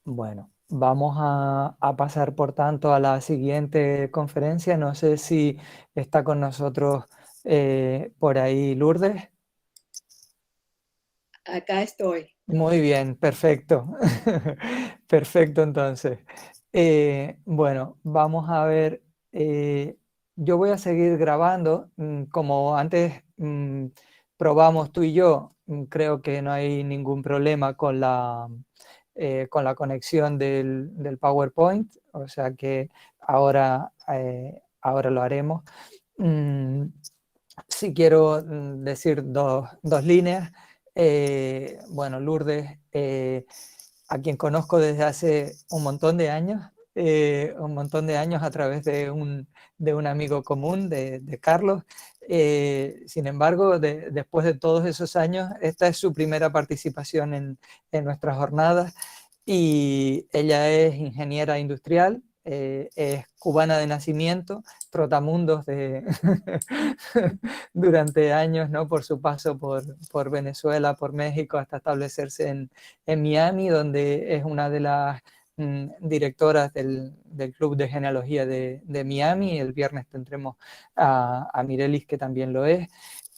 Bueno, vamos a pasar por tanto a la siguiente conferencia. No sé si está con nosotros por ahí Lourdes. Acá estoy. Muy bien, perfecto. Perfecto, entonces. Bueno, vamos a ver. Yo voy a seguir grabando. Como antes probamos tú y yo, creo que no hay ningún problema con la conexión del PowerPoint. O sea que ahora lo haremos. Mm, Sí quiero decir dos líneas. Bueno, Lourdes, a quien conozco desde hace un montón de años a través de un amigo común, de Carlos. Sin embargo, después de todos esos años, esta es su primera participación en nuestras jornadas y ella es ingeniera industrial, es cubana de nacimiento, trotamundos durante años, ¿no? Por su paso por Venezuela, por México, hasta establecerse en Miami, donde es una de las directoras del Club de Genealogía de Miami. El viernes tendremos a Mirelis, que también lo es.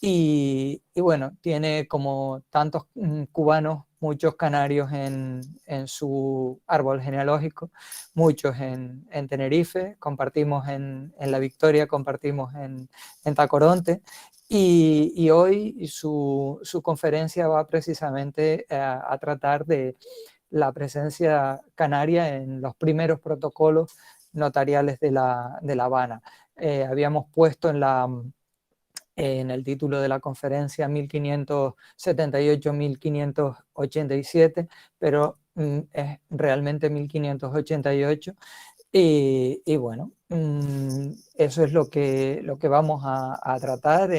Y bueno, tiene como tantos cubanos, muchos canarios en su árbol genealógico, muchos en Tenerife, compartimos en La Victoria, compartimos en Tacoronte. Y hoy su conferencia va precisamente a tratar de la presencia canaria en los primeros protocolos notariales de La Habana. Habíamos puesto en el título de la conferencia 1578-1587, pero es realmente 1588. Y bueno, eso es lo que vamos a tratar.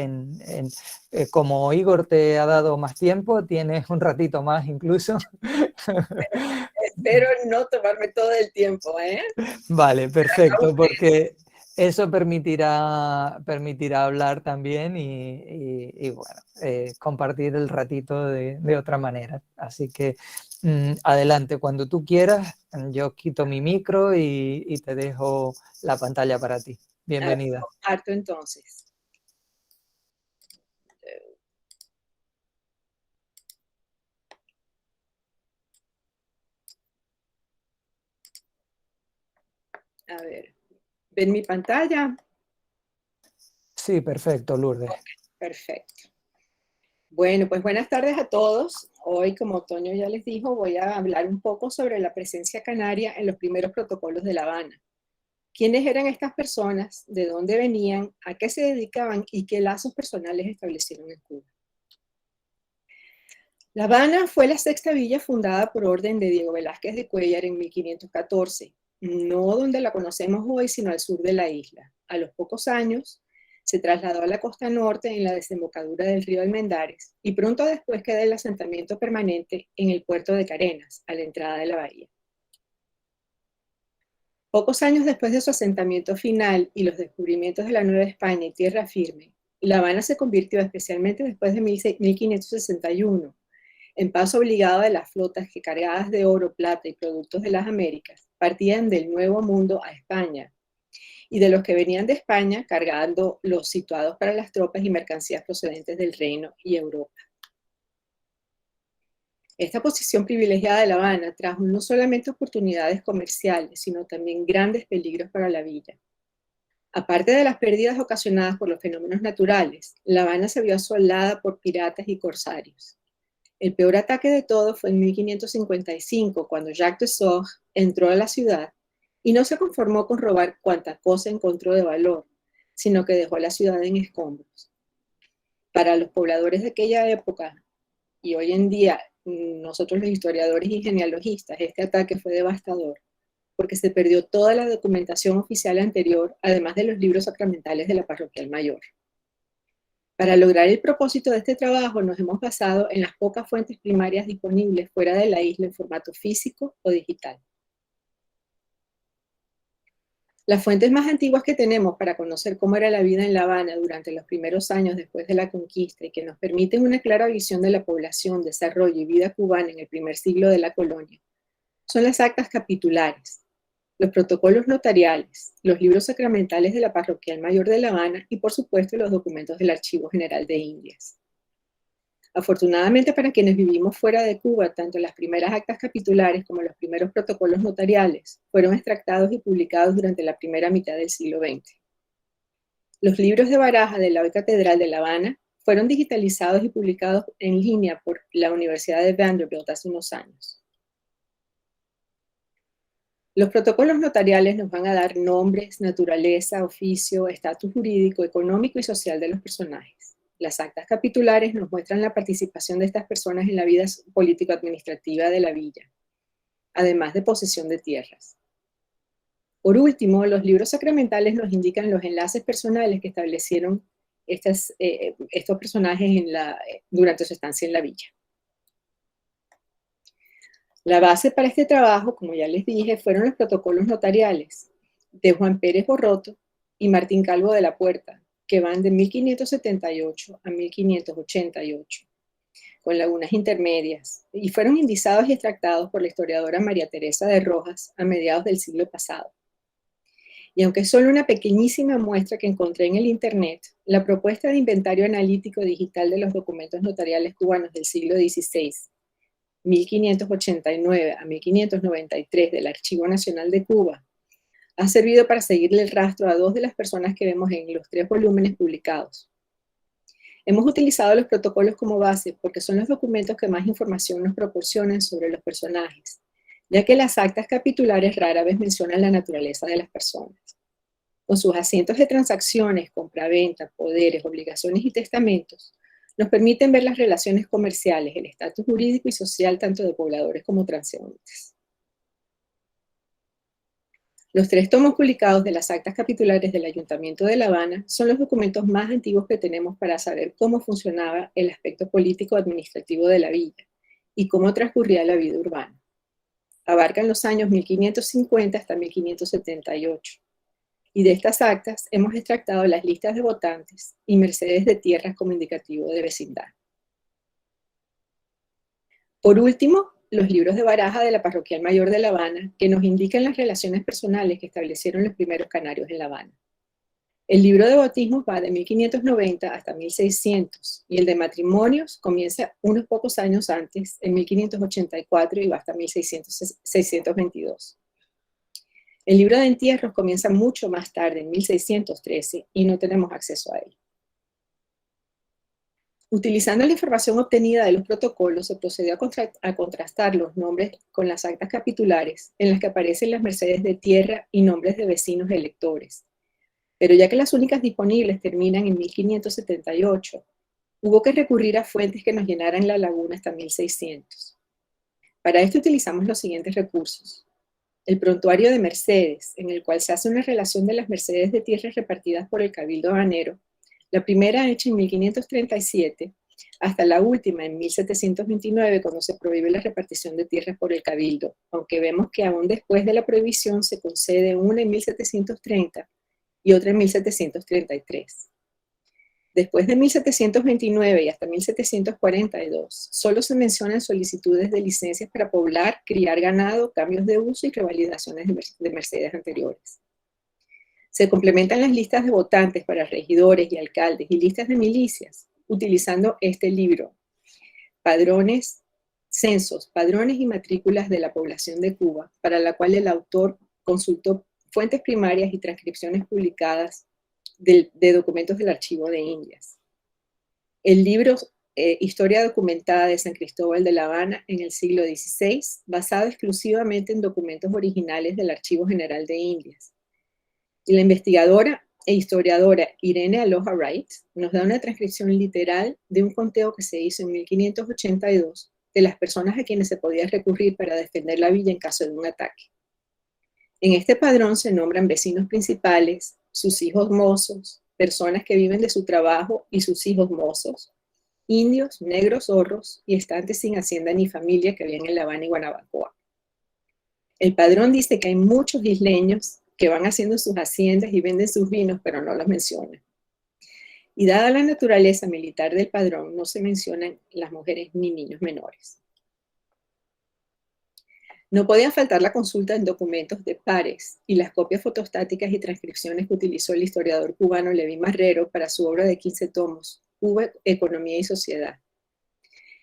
Como Igor te ha dado más tiempo, tienes un ratito más incluso. Espero no tomarme todo el tiempo, ¿eh? Vale, A perfecto, ustedes. porque eso permitirá hablar también y bueno, compartir el ratito de otra manera. Así que adelante, cuando tú quieras, yo quito mi micro y te dejo la pantalla para ti. Bienvenida. Comparto entonces. A ver, ¿ven mi pantalla? Sí, perfecto, Lourdes. Ok, perfecto. Bueno, pues buenas tardes a todos. Hoy, como Toño ya les dijo, voy a hablar un poco sobre la presencia canaria en los primeros protocolos de La Habana. ¿Quiénes eran estas personas? ¿De dónde venían? ¿A qué se dedicaban? ¿Y qué lazos personales establecieron en Cuba? La Habana fue la sexta villa fundada por orden de Diego Velázquez de Cuéllar en 1514, no donde la conocemos hoy, sino al sur de la isla. A los pocos años se trasladó a la costa norte en la desembocadura del río Almendares y pronto después queda el asentamiento permanente en el puerto de Carenas, a la entrada de la bahía. Pocos años después de su asentamiento final y los descubrimientos de la Nueva España y tierra firme, La Habana se convirtió, especialmente después de 1561, en paso obligado de las flotas que, cargadas de oro, plata y productos de las Américas, partían del Nuevo Mundo a España, y de los que venían de España cargando los situados para las tropas y mercancías procedentes del Reino y Europa. Esta posición privilegiada de La Habana trajo no solamente oportunidades comerciales, sino también grandes peligros para la villa. Aparte de las pérdidas ocasionadas por los fenómenos naturales, La Habana se vio asolada por piratas y corsarios. El peor ataque de todos fue en 1555, cuando Jacques de Saux entró a la ciudad y no se conformó con robar cuanta cosa encontró de valor, sino que dejó la ciudad en escombros. Para los pobladores de aquella época y hoy en día, nosotros los historiadores y genealogistas, este ataque fue devastador, porque se perdió toda la documentación oficial anterior, además de los libros sacramentales de la parroquial mayor. Para lograr el propósito de este trabajo nos hemos basado en las pocas fuentes primarias disponibles fuera de la isla en formato físico o digital. Las fuentes más antiguas que tenemos para conocer cómo era la vida en La Habana durante los primeros años después de la conquista y que nos permiten una clara visión de la población, desarrollo y vida cubana en el primer siglo de la colonia, son las actas capitulares, los protocolos notariales, los libros sacramentales de la Parroquial Mayor de La Habana y, por supuesto, los documentos del Archivo General de Indias. Afortunadamente para quienes vivimos fuera de Cuba, tanto las primeras actas capitulares como los primeros protocolos notariales fueron extractados y publicados durante la primera mitad del siglo XX. Los libros de baraja de la hoy Catedral de La Habana fueron digitalizados y publicados en línea por la Universidad de Vanderbilt hace unos años. Los protocolos notariales nos van a dar nombres, naturaleza, oficio, estatus jurídico, económico y social de los personajes. Las actas capitulares nos muestran la participación de estas personas en la vida político-administrativa de la villa, además de posesión de tierras. Por último, los libros sacramentales nos indican los enlaces personales que establecieron estos personajes durante su estancia en la villa. La base para este trabajo, como ya les dije, fueron los protocolos notariales de Juan Pérez Borroto y Martín Calvo de la Puerta, que van de 1578 a 1588, con lagunas intermedias, y fueron indizados y extractados por la historiadora María Teresa de Rojas a mediados del siglo pasado. Y aunque es solo una pequeñísima muestra que encontré en el Internet, la propuesta de inventario analítico digital de los documentos notariales cubanos del siglo XVI, 1589 a 1593 del Archivo Nacional de Cuba, ha servido para seguirle el rastro a dos de las personas que vemos en los 3 volúmenes publicados. Hemos utilizado los protocolos como base porque son los documentos que más información nos proporcionan sobre los personajes, ya que las actas capitulares rara vez mencionan la naturaleza de las personas. Con sus asientos de transacciones, compraventa, poderes, obligaciones y testamentos, nos permiten ver las relaciones comerciales, el estatus jurídico y social tanto de pobladores como transeúntes. Los 3 tomos publicados de las actas capitulares del Ayuntamiento de La Habana son los documentos más antiguos que tenemos para saber cómo funcionaba el aspecto político-administrativo de la villa y cómo transcurría la vida urbana. Abarcan los años 1550 hasta 1578. Y de estas actas hemos extractado las listas de votantes y mercedes de tierras como indicativo de vecindad. Por último, los libros de baraja de la Parroquial Mayor de La Habana, que nos indican las relaciones personales que establecieron los primeros canarios en La Habana. El libro de bautismos va de 1590 hasta 1600, y el de matrimonios comienza unos pocos años antes, en 1584, y va hasta 1622. El libro de entierros comienza mucho más tarde, en 1613, y no tenemos acceso a él. Utilizando la información obtenida de los protocolos, se procedió a contrastar los nombres con las actas capitulares, en las que aparecen las mercedes de tierra y nombres de vecinos electores. Pero ya que las únicas disponibles terminan en 1578, hubo que recurrir a fuentes que nos llenaran la laguna hasta 1600. Para esto utilizamos los siguientes recursos. El prontuario de mercedes, en el cual se hace una relación de las mercedes de tierras repartidas por el Cabildo Habanero, la primera hecha en 1537, hasta la última en 1729, cuando se prohíbe la repartición de tierras por el Cabildo, aunque vemos que aún después de la prohibición se concede una en 1730 y otra en 1733. Después de 1729 y hasta 1742, solo se mencionan solicitudes de licencias para poblar, criar ganado, cambios de uso y revalidaciones de mercedes anteriores. Se complementan las listas de votantes para regidores y alcaldes y listas de milicias, utilizando este libro, Padrones, Censos, Padrones y Matrículas de la Población de Cuba, para la cual el autor consultó fuentes primarias y transcripciones publicadas de documentos del Archivo de Indias. El libro Historia documentada de San Cristóbal de La Habana en el siglo XVI, basado exclusivamente en documentos originales del Archivo General de Indias. Y la investigadora e historiadora Irene Aloha Wright nos da una transcripción literal de un conteo que se hizo en 1582 de las personas a quienes se podía recurrir para defender la villa en caso de un ataque. En este padrón se nombran vecinos principales, sus hijos mozos, personas que viven de su trabajo y sus hijos mozos, indios, negros, zorros y estantes sin hacienda ni familia que había en La Habana y Guanabacoa. El padrón dice que hay muchos isleños que van haciendo sus haciendas y venden sus vinos, pero no los mencionan. Y dada la naturaleza militar del padrón, no se mencionan las mujeres ni niños menores. No podía faltar la consulta en documentos de pares y las copias fotostáticas y transcripciones que utilizó el historiador cubano Leví Marrero para su obra de 15 tomos, Cuba, Economía y Sociedad.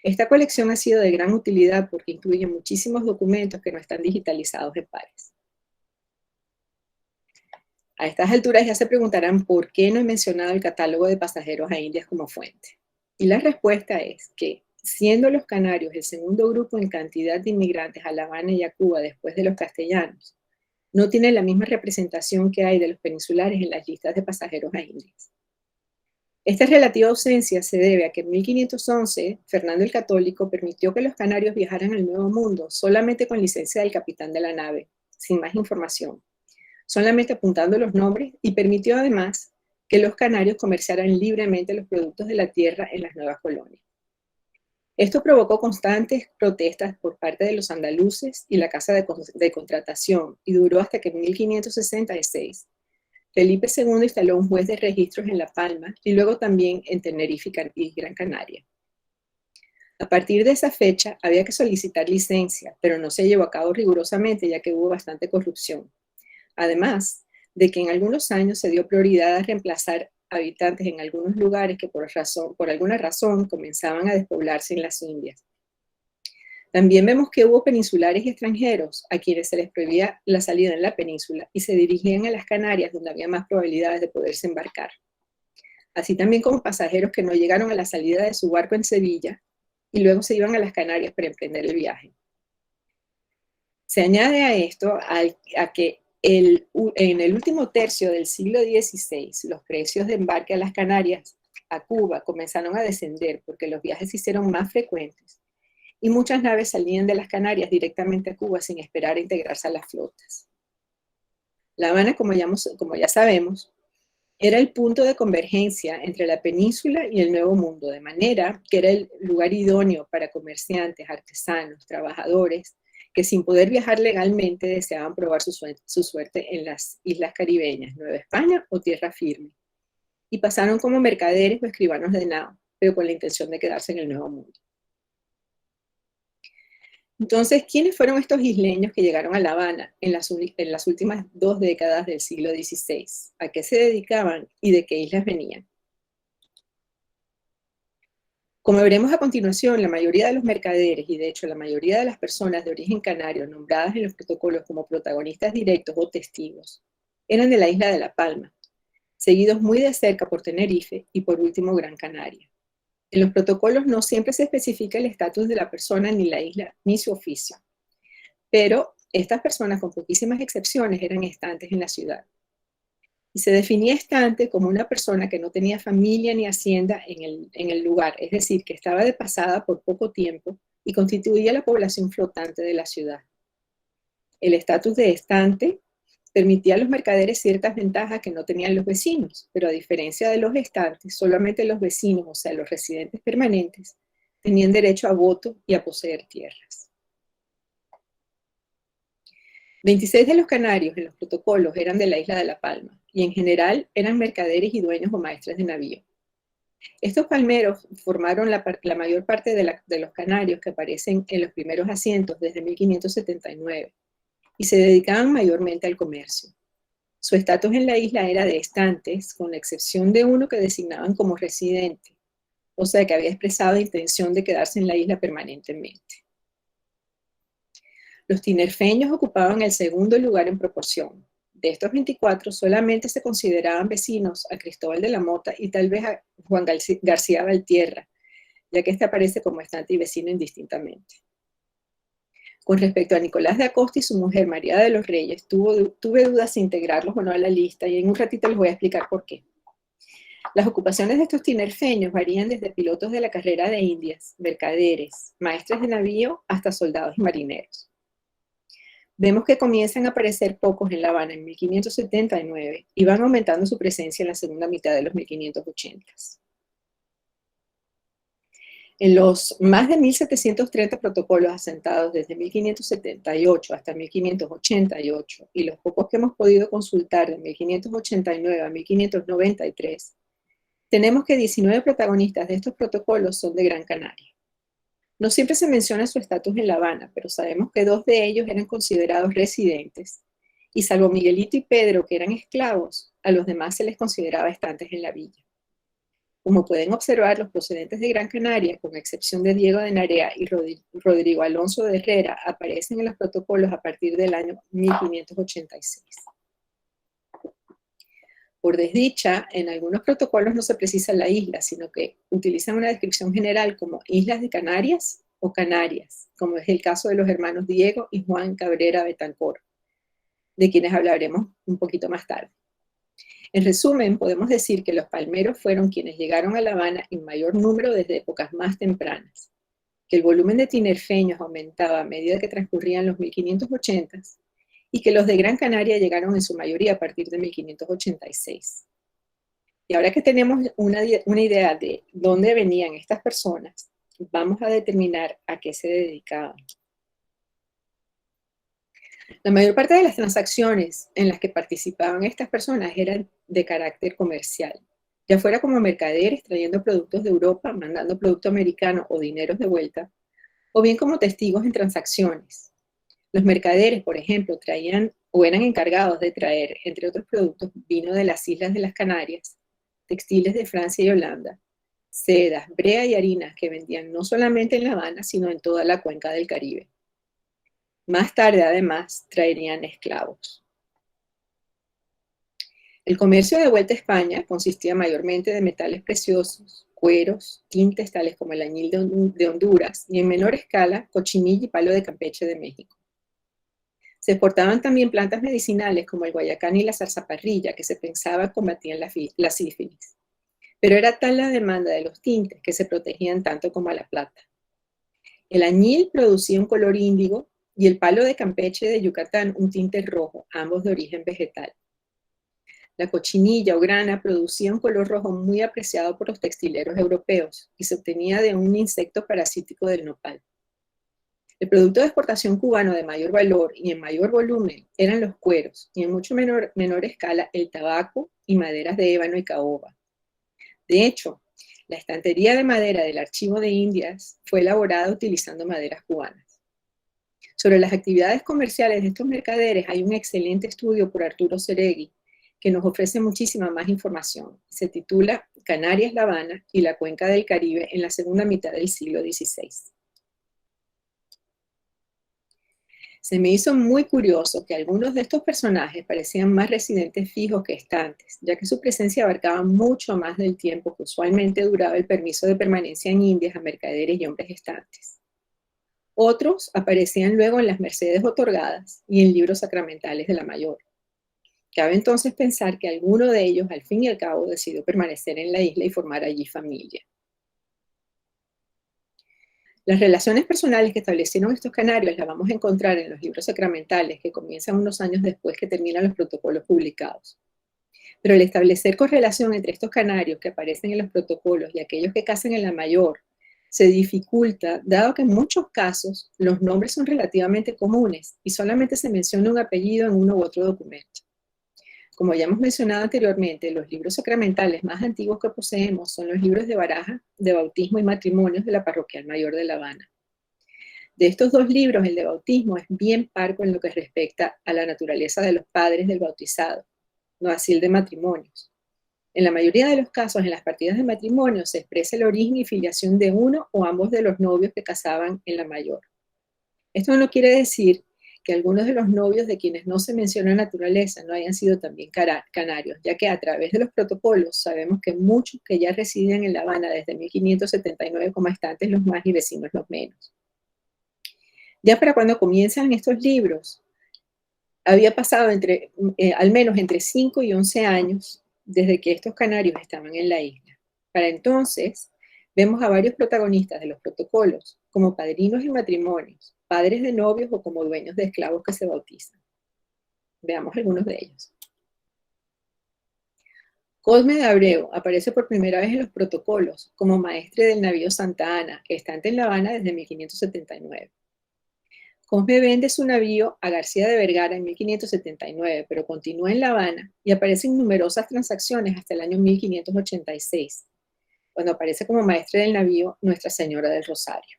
Esta colección ha sido de gran utilidad porque incluye muchísimos documentos que no están digitalizados en pares. A estas alturas ya se preguntarán por qué no he mencionado el catálogo de pasajeros a Indias como fuente. Y la respuesta es que, siendo los canarios el segundo grupo en cantidad de inmigrantes a La Habana y a Cuba después de los castellanos, no tienen la misma representación que hay de los peninsulares en las listas de pasajeros a Indias. Esta relativa ausencia se debe a que en 1511 Fernando el Católico permitió que los canarios viajaran al Nuevo Mundo solamente con licencia del capitán de la nave, sin más información, solamente apuntando los nombres, y permitió además que los canarios comerciaran libremente los productos de la tierra en las nuevas colonias. Esto provocó constantes protestas por parte de los andaluces y la Casa de Contratación, y duró hasta que en 1566 Felipe II instaló un juez de registros en La Palma y luego también en Tenerife y Gran Canaria. A partir de esa fecha había que solicitar licencia, pero no se llevó a cabo rigurosamente ya que hubo bastante corrupción. Además de que en algunos años se dio prioridad a reemplazar habitantes en algunos lugares que por alguna razón comenzaban a despoblarse en las Indias. También vemos que hubo peninsulares y extranjeros a quienes se les prohibía la salida en la península y se dirigían a las Canarias, donde había más probabilidades de poderse embarcar. Así también como pasajeros que no llegaron a la salida de su barco en Sevilla y luego se iban a las Canarias para emprender el viaje. Se añade a esto a que en el último tercio del siglo XVI, los precios de embarque a las Canarias, a Cuba, comenzaron a descender porque los viajes se hicieron más frecuentes y muchas naves salían de las Canarias directamente a Cuba sin esperar a integrarse a las flotas. La Habana, como ya sabemos, era el punto de convergencia entre la península y el Nuevo Mundo, de manera que era el lugar idóneo para comerciantes, artesanos, trabajadores, que sin poder viajar legalmente deseaban probar su suerte en las islas caribeñas, Nueva España o Tierra Firme, y pasaron como mercaderes o escribanos de nao, pero con la intención de quedarse en el Nuevo Mundo. Entonces, ¿quiénes fueron estos isleños que llegaron a La Habana en las últimas 2 décadas del siglo XVI? ¿A qué se dedicaban y de qué islas venían? Como veremos a continuación, la mayoría de los mercaderes y de hecho la mayoría de las personas de origen canario nombradas en los protocolos como protagonistas directos o testigos eran de la isla de La Palma, seguidos muy de cerca por Tenerife y por último Gran Canaria. En los protocolos no siempre se especifica el estatus de la persona ni la isla ni su oficio, pero estas personas, con poquísimas excepciones, eran estantes en la ciudad. Y se definía estante como una persona que no tenía familia ni hacienda en el lugar, es decir, que estaba de pasada por poco tiempo y constituía la población flotante de la ciudad. El estatus de estante permitía a los mercaderes ciertas ventajas que no tenían los vecinos, pero a diferencia de los estantes, solamente los vecinos, o sea, los residentes permanentes, tenían derecho a voto y a poseer tierras. 26 de los canarios en los protocolos eran de la isla de La Palma y en general eran mercaderes y dueños o maestres de navío. Estos palmeros formaron la mayor parte de los canarios que aparecen en los primeros asientos desde 1579 y se dedicaban mayormente al comercio. Su estatus en la isla era de estantes, con la excepción de uno que designaban como residente, o sea que había expresado intención de quedarse en la isla permanentemente. Los tinerfeños ocupaban el segundo lugar en proporción. De estos 24, solamente se consideraban vecinos a Cristóbal de la Mota y tal vez a Juan García Valtierra, ya que este aparece como estante y vecino indistintamente. Con respecto a Nicolás de Acosta y su mujer María de los Reyes, tuve dudas si integrarlos o no a la lista y en un ratito les voy a explicar por qué. Las ocupaciones de estos tinerfeños varían desde pilotos de la carrera de Indias, mercaderes, maestres de navío, hasta soldados y marineros. Vemos que comienzan a aparecer pocos en La Habana en 1579 y van aumentando su presencia en la segunda mitad de los 1580s. En los más de 1730 protocolos asentados desde 1578 hasta 1588 y los pocos que hemos podido consultar de 1589 a 1593, tenemos que 19 protagonistas de estos protocolos son de Gran Canaria. No siempre se menciona su estatus en La Habana, pero sabemos que 2 de ellos eran considerados residentes, y salvo Miguelito y Pedro, que eran esclavos, a los demás se les consideraba estantes en la villa. Como pueden observar, los procedentes de Gran Canaria, con excepción de Diego de Narea y Rodrigo Alonso de Herrera, aparecen en los protocolos a partir del año 1586. Por desdicha, en algunos protocolos no se precisa la isla, sino que utilizan una descripción general como Islas de Canarias o Canarias, como es el caso de los hermanos Diego y Juan Cabrera Betancor, de quienes hablaremos un poquito más tarde. En resumen, podemos decir que los palmeros fueron quienes llegaron a La Habana en mayor número desde épocas más tempranas, que el volumen de tinerfeños aumentaba a medida que transcurrían los 1580s, y que los de Gran Canaria llegaron en su mayoría a partir de 1586. Y ahora que tenemos una idea de dónde venían estas personas, vamos a determinar a qué se dedicaban. La mayor parte de las transacciones en las que participaban estas personas eran de carácter comercial, ya fuera como mercaderes trayendo productos de Europa, mandando producto americano o dineros de vuelta, o bien como testigos en transacciones. Los mercaderes, por ejemplo, traían o eran encargados de traer, entre otros productos, vino de las Islas de las Canarias, textiles de Francia y Holanda, sedas, brea y harinas que vendían no solamente en La Habana, sino en toda la cuenca del Caribe. Más tarde, además, traerían esclavos. El comercio de vuelta a España consistía mayormente de metales preciosos, cueros, tintes tales como el añil de Honduras y en menor escala, cochinilla y palo de Campeche de México. Se exportaban también plantas medicinales como el guayacán y la zarzaparrilla, que se pensaba combatían la sífilis. Pero era tal la demanda de los tintes que se protegían tanto como a la plata. El añil producía un color índigo y el palo de Campeche de Yucatán un tinte rojo, ambos de origen vegetal. La cochinilla o grana producía un color rojo muy apreciado por los textileros europeos y se obtenía de un insecto parasítico del nopal. El producto de exportación cubano de mayor valor y en mayor volumen eran los cueros y en mucho menor escala el tabaco y maderas de ébano y caoba. De hecho, la estantería de madera del Archivo de Indias fue elaborada utilizando maderas cubanas. Sobre las actividades comerciales de estos mercaderes hay un excelente estudio por Arturo Ceregui que nos ofrece muchísima más información. Se titula Canarias, La Habana y la Cuenca del Caribe en la segunda mitad del siglo XVI. Se me hizo muy curioso que algunos de estos personajes parecían más residentes fijos que estantes, ya que su presencia abarcaba mucho más del tiempo que usualmente duraba el permiso de permanencia en Indias a mercaderes y hombres estantes. Otros aparecían luego en las mercedes otorgadas y en libros sacramentales de la mayor. Cabe entonces pensar que alguno de ellos, al fin y al cabo, decidió permanecer en la isla y formar allí familia. Las relaciones personales que establecieron estos canarios las vamos a encontrar en los libros sacramentales que comienzan unos años después que terminan los protocolos publicados. Pero el establecer correlación entre estos canarios que aparecen en los protocolos y aquellos que casan en la mayor se dificulta, dado que en muchos casos los nombres son relativamente comunes y solamente se menciona un apellido en uno u otro documento. Como ya hemos mencionado anteriormente, los libros sacramentales más antiguos que poseemos son los libros de baraja, de bautismo y matrimonios de la Parroquial Mayor de La Habana. De estos 2 libros, el de bautismo es bien parco en lo que respecta a la naturaleza de los padres del bautizado, no así el de matrimonios. En la mayoría de los casos, en las partidas de matrimonio, se expresa el origen y filiación de uno o ambos de los novios que casaban en la mayor. Esto no quiere decir que algunos de los novios de quienes no se menciona naturaleza no hayan sido también canarios, ya que a través de los protocolos sabemos que muchos que ya residen en La Habana desde 1579 como estantes los más y vecinos los menos. Ya para cuando comienzan estos libros, había pasado al menos entre 5 y 11 años desde que estos canarios estaban en la isla. Para entonces, vemos a varios protagonistas de los protocolos como padrinos en matrimonios, padres de novios o como dueños de esclavos que se bautizan. Veamos algunos de ellos. Cosme de Abreu aparece por primera vez en los protocolos como maestre del navío Santa Ana, estante en La Habana desde 1579. Cosme vende su navío a García de Vergara en 1579, pero continúa en La Habana y aparece en numerosas transacciones hasta el año 1586, cuando aparece como maestre del navío Nuestra Señora del Rosario.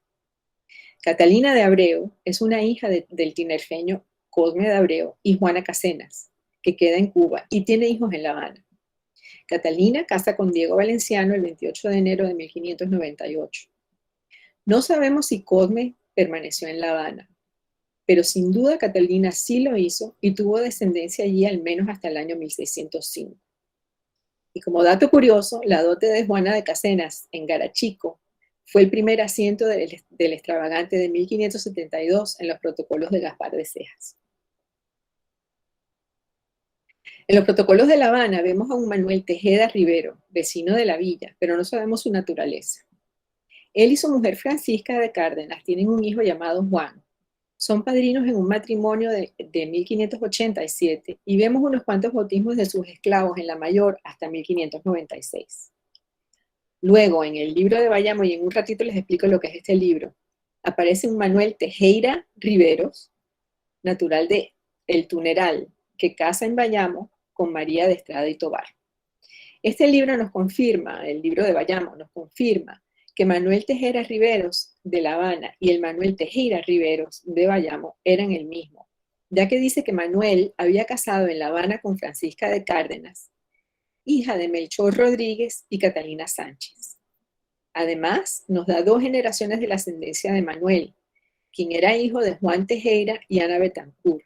Catalina de Abreu es una hija del tinerfeño Cosme de Abreu y Juana Casenas, que queda en Cuba y tiene hijos en La Habana. Catalina casa con Diego Valenciano el 28 de enero de 1598. No sabemos si Cosme permaneció en La Habana, pero sin duda Catalina sí lo hizo y tuvo descendencia allí al menos hasta el año 1605. Y como dato curioso, la dote de Juana de Casenas en Garachico fue el primer asiento del extravagante de 1572 en los protocolos de Gaspar de Cejas. En los protocolos de La Habana vemos a un Manuel Tejeda Rivero, vecino de la villa, pero no sabemos su naturaleza. Él y su mujer Francisca de Cárdenas tienen un hijo llamado Juan. Son padrinos en un matrimonio de 1587 y vemos unos cuantos bautismos de sus esclavos en la mayor hasta 1596. Luego, en el libro de Bayamo, y en un ratito les explico lo que es este libro, aparece un Manuel Tejera Riveros, natural de El Tuneral, que casa en Bayamo con María de Estrada y Tobar. Este libro nos confirma, el libro de Bayamo, nos confirma que Manuel Tejera Riveros de La Habana y el Manuel Tejera Riveros de Bayamo eran el mismo, ya que dice que Manuel había casado en La Habana con Francisca de Cárdenas, hija de Melchor Rodríguez y Catalina Sánchez. Además, nos da 2 generaciones de la ascendencia de Manuel, quien era hijo de Juan Tejera y Ana Betancourt,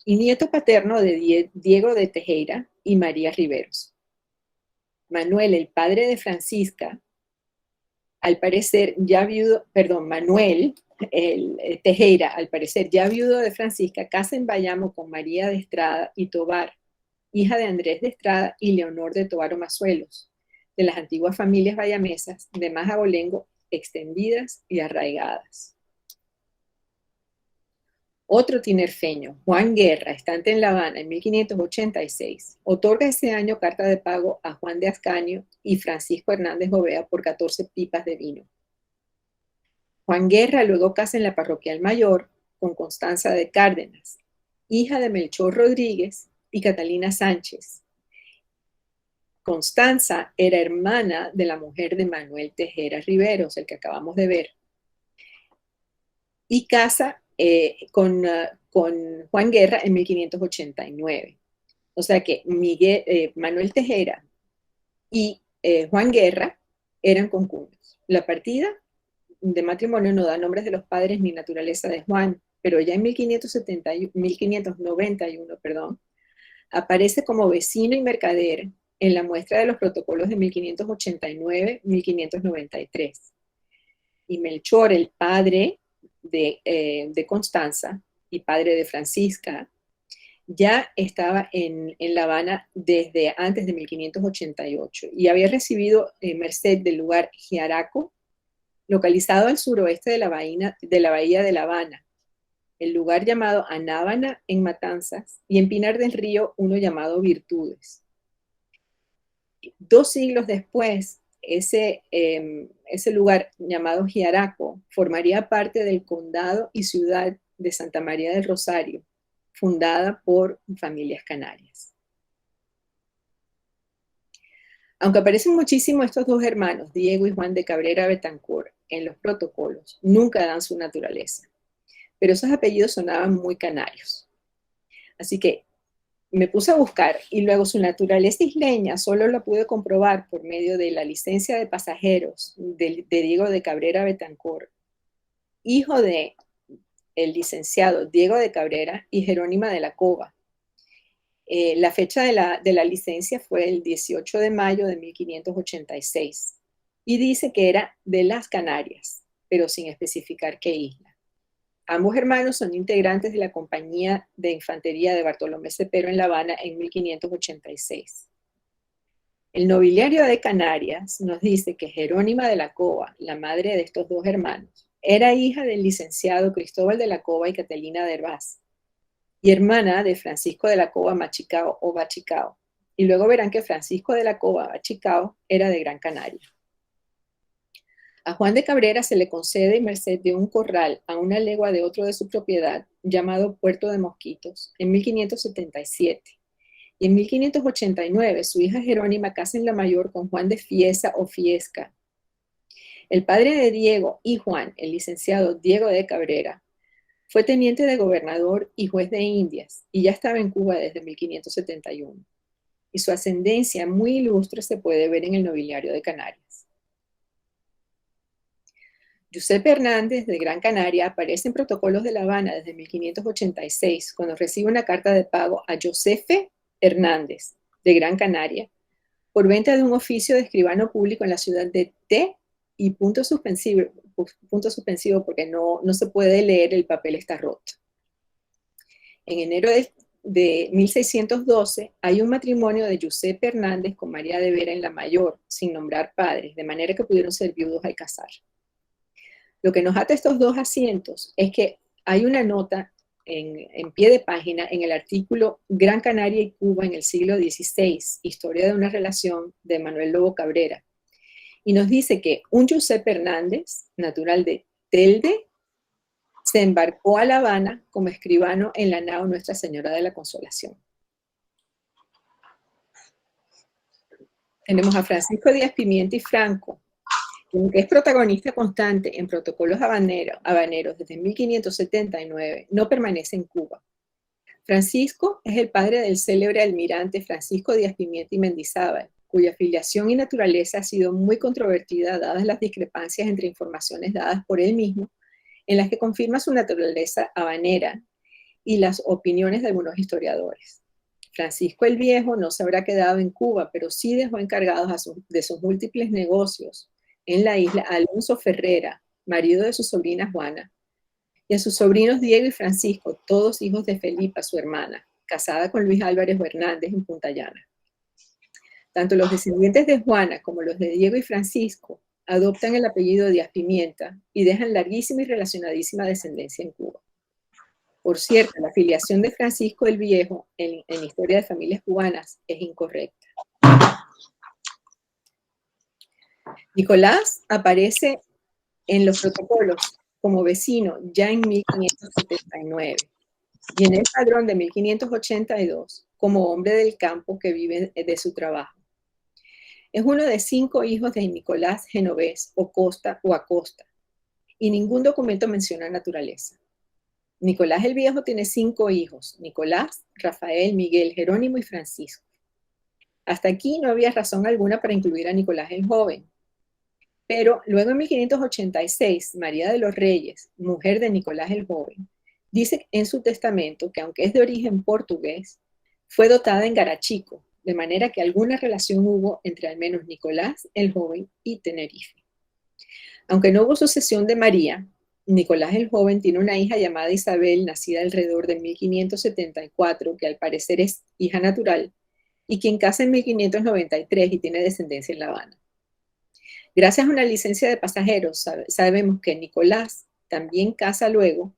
y nieto paterno de Diego de Tejera y María Riveros. Manuel, el padre de Francisca, al parecer ya viudo, Manuel Tejera, al parecer ya viudo de Francisca, casa en Bayamo con María de Estrada y Tobar, hija de Andrés de Estrada y Leonor de Tobar Mazuelos, de las antiguas familias bayamesas de más abolengo extendidas y arraigadas. Otro tinerfeño, Juan Guerra, estante en La Habana en 1586, otorga ese año carta de pago a Juan de Ascanio y Francisco Hernández Gobea por 14 pipas de vino. Juan Guerra luego casa en la parroquial mayor con Constanza de Cárdenas, hija de Melchor Rodríguez y Catalina Sánchez. Constanza era hermana de la mujer de Manuel Tejera Riveros, el que acabamos de ver, y casa con Juan Guerra en 1589. O sea que Manuel Tejera y Juan Guerra eran concubinos. La partida de matrimonio no da nombres de los padres ni naturaleza de Juan, pero ya en 1591, aparece como vecino y mercader en la muestra de los protocolos de 1589-1593. Y Melchor, el padre de Constanza y padre de Francisca, ya estaba en La Habana desde antes de 1588 y había recibido merced del lugar Jiaraco, localizado al suroeste de la bahía de La Habana, el lugar llamado Anábana en Matanzas y en Pinar del Río uno llamado Virtudes. 2 siglos después, ese lugar llamado Jiaraco formaría parte del condado y ciudad de Santa María del Rosario, fundada por familias canarias. Aunque aparecen muchísimo estos 2 hermanos, Diego y Juan de Cabrera Betancourt, en los protocolos, nunca dan su naturaleza, pero esos apellidos sonaban muy canarios. Así que me puse a buscar y luego su naturaleza isleña solo la pude comprobar por medio de la licencia de pasajeros de Diego de Cabrera Betancourt, hijo de el licenciado Diego de Cabrera y Jerónima de la Cova. La fecha de la licencia fue el 18 de mayo de 1586 y dice que era de las Canarias, pero sin especificar qué isla. Ambos hermanos son integrantes de la Compañía de Infantería de Bartolomé Cepero en La Habana en 1586. El nobiliario de Canarias nos dice que Jerónima de la Cova, la madre de estos 2 hermanos, era hija del licenciado Cristóbal de la Cova y Catalina de Hervás, y hermana de Francisco de la Cova Machicao o Bachicao. Y luego verán que Francisco de la Cova Bachicao era de Gran Canaria. A Juan de Cabrera se le concede merced de un corral a una legua de otro de su propiedad, llamado Puerto de Mosquitos, en 1577. Y en 1589 su hija Jerónima casa en la mayor con Juan de Fiesa o Fiesca. El padre de Diego y Juan, el licenciado Diego de Cabrera, fue teniente de gobernador y juez de Indias y ya estaba en Cuba desde 1571. Y su ascendencia muy ilustre se puede ver en el nobiliario de Canarias. Giuseppe Hernández de Gran Canaria aparece en protocolos de La Habana desde 1586, cuando recibe una carta de pago a Josefe Hernández de Gran Canaria por venta de un oficio de escribano público en la ciudad de T y punto suspensivo porque no se puede leer, el papel está roto. En enero de 1612 hay un matrimonio de Giuseppe Hernández con María de Vera en la Mayor, sin nombrar padres, de manera que pudieron ser viudos al casar. Lo que nos ata estos dos asientos es que hay una nota en pie de página en el artículo Gran Canaria y Cuba en el siglo XVI, historia de una relación de Manuel Lobo Cabrera, y nos dice que un Giuseppe Hernández, natural de Telde, se embarcó a La Habana como escribano en la nao Nuestra Señora de la Consolación. Tenemos a Francisco Díaz Pimienta y Franco, que es protagonista constante en protocolos habaneros desde 1579, no permanece en Cuba. Francisco es el padre del célebre almirante Francisco Díaz Pimienta y Mendizábal, cuya filiación y naturaleza ha sido muy controvertida dadas las discrepancias entre informaciones dadas por él mismo, en las que confirma su naturaleza habanera, y las opiniones de algunos historiadores. Francisco el Viejo no se habrá quedado en Cuba, pero sí dejó encargados de sus múltiples negocios en la isla a Alonso Ferrera, marido de su sobrina Juana, y a sus sobrinos Diego y Francisco, todos hijos de Felipa, su hermana, casada con Luis Álvarez Hernández en Punta Llana. Tanto los descendientes de Juana como los de Diego y Francisco adoptan el apellido Díaz Pimienta y dejan larguísima y relacionadísima descendencia en Cuba. Por cierto, la filiación de Francisco el Viejo en historia de familias cubanas es incorrecta. Nicolás aparece en los protocolos como vecino ya en 1579 y en el padrón de 1582 como hombre del campo que vive de su trabajo. Es uno de 5 hijos de Nicolás Genovés o Costa o Acosta, y ningún documento menciona naturaleza. Nicolás el Viejo tiene 5 hijos: Nicolás, Rafael, Miguel, Jerónimo y Francisco. Hasta aquí no había razón alguna para incluir a Nicolás el Joven. Pero luego en 1586, María de los Reyes, mujer de Nicolás el Joven, dice en su testamento que aunque es de origen portugués, fue dotada en Garachico, de manera que alguna relación hubo entre al menos Nicolás el Joven y Tenerife. Aunque no hubo sucesión de María, Nicolás el Joven tiene una hija llamada Isabel, nacida alrededor de 1574, que al parecer es hija natural, y quien casa en 1593 y tiene descendencia en La Habana. Gracias a una licencia de pasajeros, sabemos que Nicolás también casa luego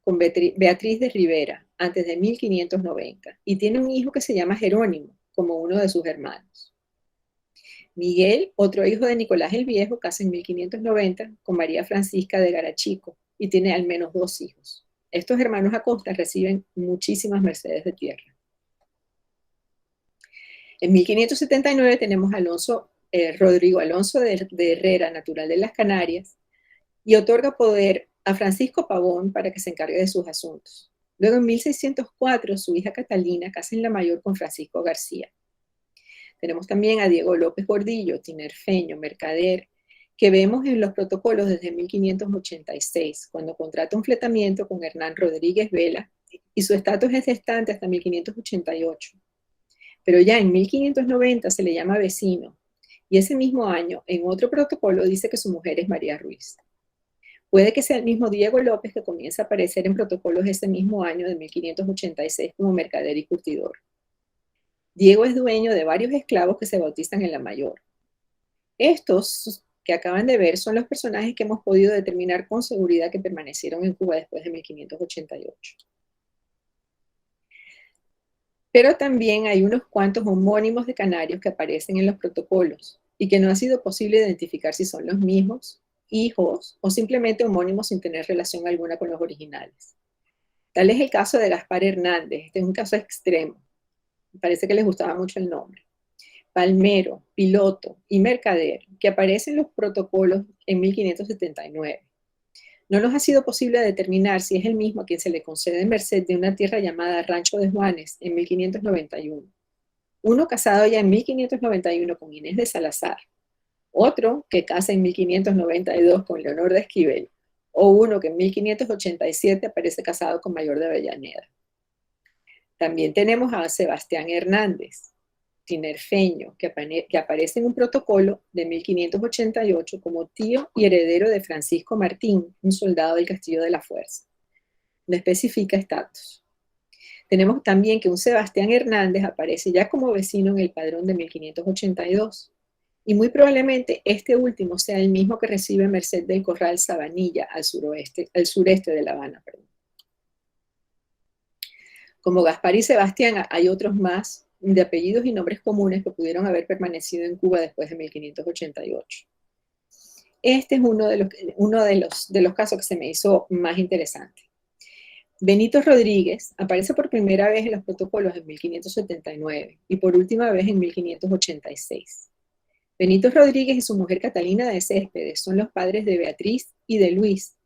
con Beatriz de Rivera, antes de 1590, y tiene un hijo que se llama Jerónimo, como uno de sus hermanos. Miguel, otro hijo de Nicolás el Viejo, casa en 1590 con María Francisca de Garachico y tiene al menos 2 hijos. Estos hermanos Acosta reciben muchísimas mercedes de tierra. En 1579 tenemos a Rodrigo Alonso de Herrera, natural de las Canarias, y otorga poder a Francisco Pavón para que se encargue de sus asuntos. Luego en 1604 su hija Catalina casa en la Mayor con Francisco García. Tenemos también a Diego López Gordillo, tinerfeño, mercader, que vemos en los protocolos desde 1586, cuando contrata un fletamiento con Hernán Rodríguez Vela, y su estatus es estante hasta 1588. Pero ya en 1590 se le llama vecino, y ese mismo año, en otro protocolo, dice que su mujer es María Ruiz. Puede que sea el mismo Diego López que comienza a aparecer en protocolos ese mismo año de 1586 como mercader y curtidor. Diego es dueño de varios esclavos que se bautizan en la Mayor. Estos que acaban de ver son los personajes que hemos podido determinar con seguridad que permanecieron en Cuba después de 1588. Pero también hay unos cuantos homónimos de canarios que aparecen en los protocolos y que no ha sido posible identificar si son los mismos hijos o simplemente homónimos sin tener relación alguna con los originales. Tal es el caso de Gaspar Hernández. Este es un caso extremo. Parece que les gustaba mucho el nombre. palmero, piloto y mercader que aparecen en los protocolos en 1579. No nos ha sido posible determinar si es el mismo a quien se le concede merced de una tierra llamada Rancho de Juanes en 1591. Uno casado ya en 1591 con Inés de Salazar, otro que casa en 1592 con Leonor de Esquivel, o uno que en 1587 aparece casado con Mayor de Avellaneda. También tenemos a Sebastián Hernández, tinerfeño, que aparece en un protocolo de 1588 como tío y heredero de Francisco Martín, un soldado del Castillo de la Fuerza. No especifica estatus. Tenemos también que un Sebastián Hernández aparece ya como vecino en el padrón de 1582, y muy probablemente este último sea el mismo que recibe merced del Corral Sabanilla al sureste de La Habana. Perdón. Como Gaspar y Sebastián, hay otros más de apellidos y nombres comunes que pudieron haber permanecido en Cuba después de 1588. Este es uno de los casos que se me hizo más interesante. Benito Rodríguez aparece por primera vez en los protocolos en 1579 y por última vez en 1586. Benito Rodríguez y su mujer Catalina de Céspedes son los padres de Beatriz y de Luis,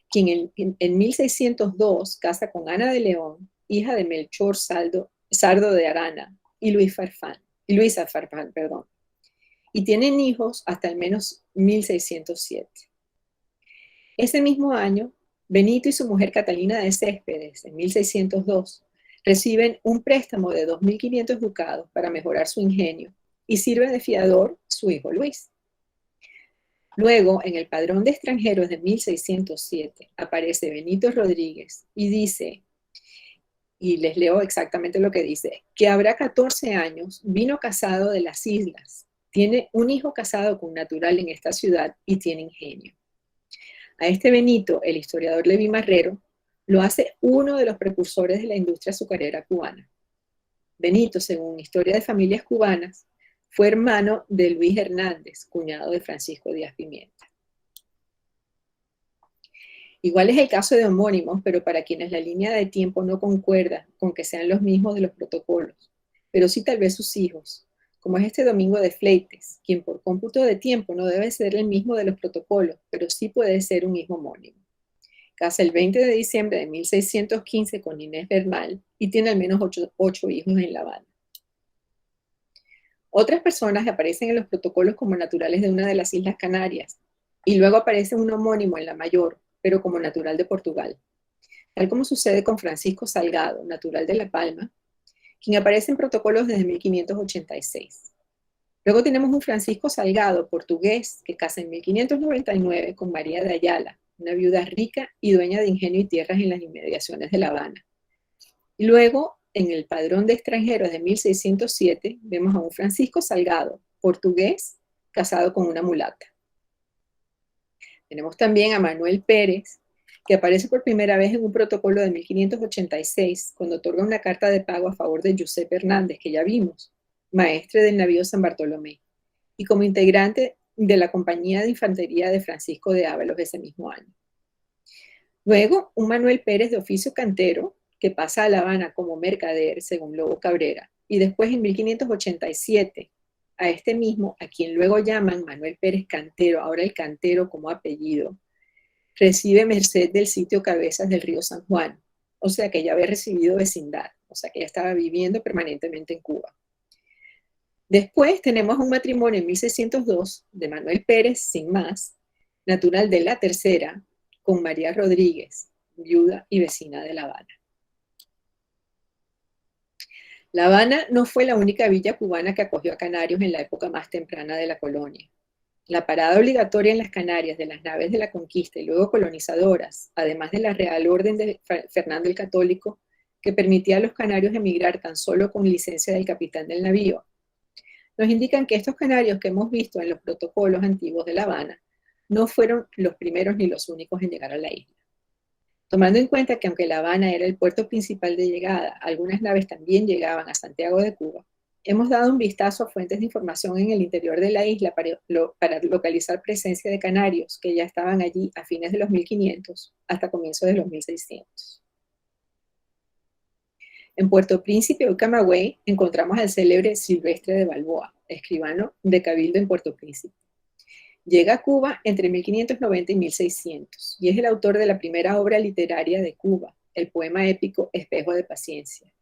quien en 1602 casa con Ana de León, hija de Melchor Sardo de Arana y Luisa Farfán, y tienen hijos hasta al menos 1607. Ese mismo año, Benito y su mujer Catalina de Céspedes, en 1602, reciben un préstamo de 2.500 ducados para mejorar su ingenio y sirve de fiador su hijo Luis. Luego, en el padrón de extranjeros de 1607, aparece Benito Rodríguez y dice, y les leo exactamente lo que dice, que habrá 14 años, vino casado de las islas, tiene un hijo casado con natural en esta ciudad y tiene ingenio. A este Benito, el historiador Levi Marrero, lo hace uno de los precursores de la industria azucarera cubana. Benito, según Historia de Familias Cubanas, fue hermano de Luis Hernández, cuñado de Francisco Díaz Pimienta. Igual es el caso de homónimos, pero para quienes la línea de tiempo no concuerda con que sean los mismos de los protocolos, pero sí tal vez sus hijos, como es este Domingo de Fleites, quien por cómputo de tiempo no debe ser el mismo de los protocolos, pero sí puede ser un hijo homónimo. Casa el 20 de diciembre de 1615 con Inés Bernal y tiene al menos 8 hijos en La Habana. Otras personas aparecen en los protocolos como naturales de una de las Islas Canarias y luego aparece un homónimo en la mayor, pero como natural de Portugal, tal como sucede con Francisco Salgado, natural de La Palma, quien aparece en protocolos desde 1586. Luego tenemos un Francisco Salgado, portugués, que casa en 1599 con María de Ayala, una viuda rica y dueña de ingenio y tierras en las inmediaciones de La Habana. Y luego, en el padrón de extranjeros de 1607, vemos a un Francisco Salgado, portugués, casado con una mulata. Tenemos también a Manuel Pérez, que aparece por primera vez en un protocolo de 1586, cuando otorga una carta de pago a favor de Josep Hernández, que ya vimos, maestre del navío San Bartolomé, y como integrante de la compañía de infantería de Francisco de Ábalos ese mismo año. Luego, un Manuel Pérez de oficio cantero, que pasa a La Habana como mercader, según Lobo Cabrera, y después en 1587, a este mismo, a quien luego llaman Manuel Pérez Cantero, ahora el Cantero como apellido, recibe merced del sitio Cabezas del río San Juan, o sea que ya había recibido vecindad, o sea que ya estaba viviendo permanentemente en Cuba. Después tenemos un matrimonio en 1602 de Manuel Pérez, sin más, natural de La Tercera, con María Rodríguez, viuda y vecina de La Habana. La Habana no fue la única villa cubana que acogió a canarios en la época más temprana de la colonia. La parada obligatoria en las Canarias de las naves de la conquista y luego colonizadoras, además de la Real Orden de Fernando el Católico, que permitía a los canarios emigrar tan solo con licencia del capitán del navío, nos indican que estos canarios que hemos visto en los protocolos antiguos de La Habana no fueron los primeros ni los únicos en llegar a la isla. Tomando en cuenta que aunque La Habana era el puerto principal de llegada, algunas naves también llegaban a Santiago de Cuba, hemos dado un vistazo a fuentes de información en el interior de la isla para localizar presencia de canarios que ya estaban allí a fines de los 1500 hasta comienzos de los 1600. En Puerto Príncipe o Camagüey encontramos al célebre Silvestre de Balboa, escribano de Cabildo en Puerto Príncipe. Llega a Cuba entre 1590 y 1600 y es el autor de la primera obra literaria de Cuba, el poema épico Espejo de Paciencia.